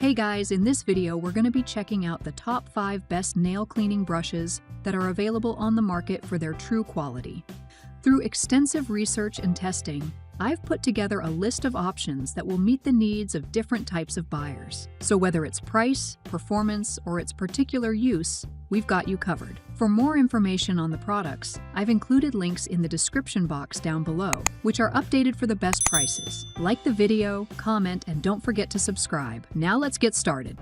Hey guys, in this video we're going to be checking out the top 5 best nail cleaning brushes that are available on the market for their true quality. Through extensive research and testing, I've put together a list of options that will meet the needs of different types of buyers. So whether it's price, performance, or its particular use, we've got you covered. For more information on the products, I've included links in the description box down below, which are updated for the best prices. Like the video, comment, and don't forget to subscribe. Now let's get started.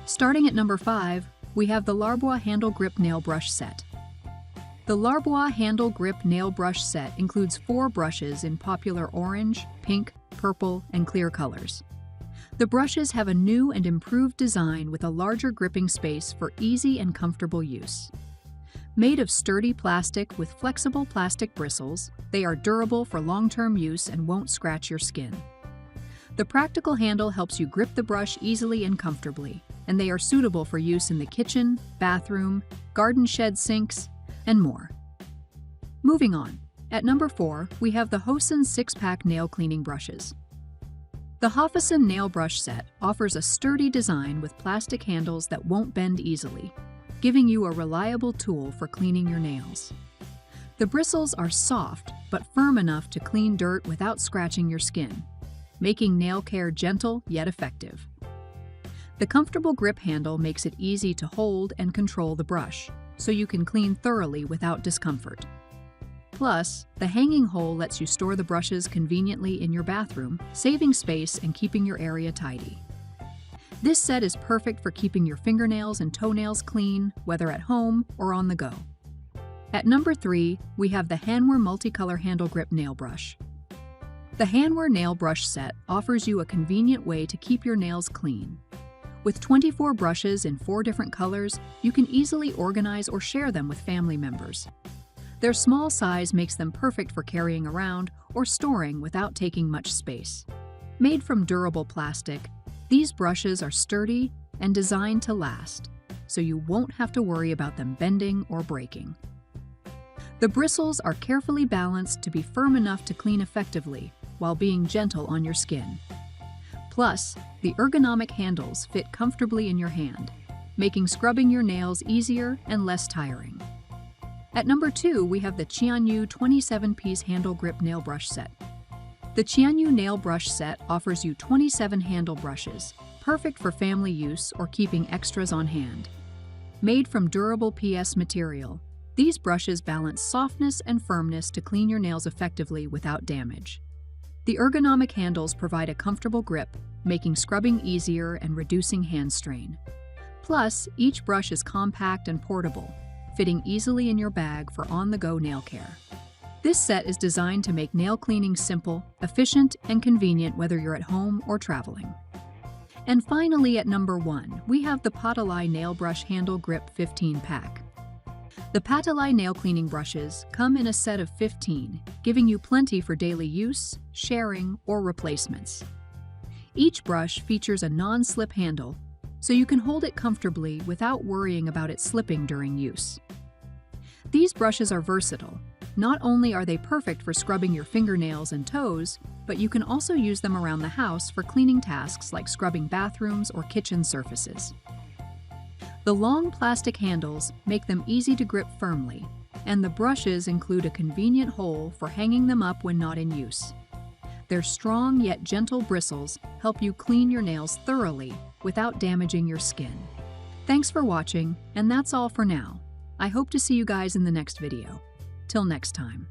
Starting at number 5, we have the Larbois Handle Grip Nail Brush Set. The Larbois Handle Grip Nail Brush Set includes 4 brushes in popular orange, pink, purple, and clear colors. The brushes have a new and improved design with a larger gripping space for easy and comfortable use. Made of sturdy plastic with flexible plastic bristles, they are durable for long-term use and won't scratch your skin. The practical handle helps you grip the brush easily and comfortably, and they are suitable for use in the kitchen, bathroom, garden shed sinks, and more. Moving on, at number 4, we have the HOFASON 6-pack nail cleaning brushes. The HOFASON nail brush set offers a sturdy design with plastic handles that won't bend easily, giving you a reliable tool for cleaning your nails. The bristles are soft but firm enough to clean dirt without scratching your skin, making nail care gentle yet effective. The comfortable grip handle makes it easy to hold and control the brush, so you can clean thoroughly without discomfort. Plus, the hanging hole lets you store the brushes conveniently in your bathroom, saving space and keeping your area tidy. This set is perfect for keeping your fingernails and toenails clean, whether at home or on the go. At number 3, we have the HANWER Multicolor Handle Grip Nail Brush. The HANWER Nail Brush Set offers you a convenient way to keep your nails clean. With 24 brushes in 4 different colors, you can easily organize or share them with family members. Their small size makes them perfect for carrying around or storing without taking much space. Made from durable plastic, these brushes are sturdy and designed to last, so you won't have to worry about them bending or breaking. The bristles are carefully balanced to be firm enough to clean effectively while being gentle on your skin. Plus, the ergonomic handles fit comfortably in your hand, making scrubbing your nails easier and less tiring. At number 2, we have the Qianyu 27-piece Handle Grip Nail Brush Set. The Qianyu Nail Brush Set offers you 27 handle brushes, perfect for family use or keeping extras on hand. Made from durable PS material, these brushes balance softness and firmness to clean your nails effectively without damage. The ergonomic handles provide a comfortable grip, making scrubbing easier and reducing hand strain. Plus, each brush is compact and portable, fitting easily in your bag for on-the-go nail care. This set is designed to make nail cleaning simple, efficient, and convenient whether you're at home or traveling. And finally, at number 1, we have the Patelai Nail Brush Handle Grip 15-pack. The Patelai nail cleaning brushes come in a set of 15, giving you plenty for daily use, sharing, or replacements. Each brush features a non-slip handle, so you can hold it comfortably without worrying about it slipping during use. These brushes are versatile. Not only are they perfect for scrubbing your fingernails and toes, but you can also use them around the house for cleaning tasks like scrubbing bathrooms or kitchen surfaces. The long plastic handles make them easy to grip firmly, and the brushes include a convenient hole for hanging them up when not in use. Their strong yet gentle bristles help you clean your nails thoroughly without damaging your skin. Thanks for watching, and that's all for now. I hope to see you guys in the next video. Till next time.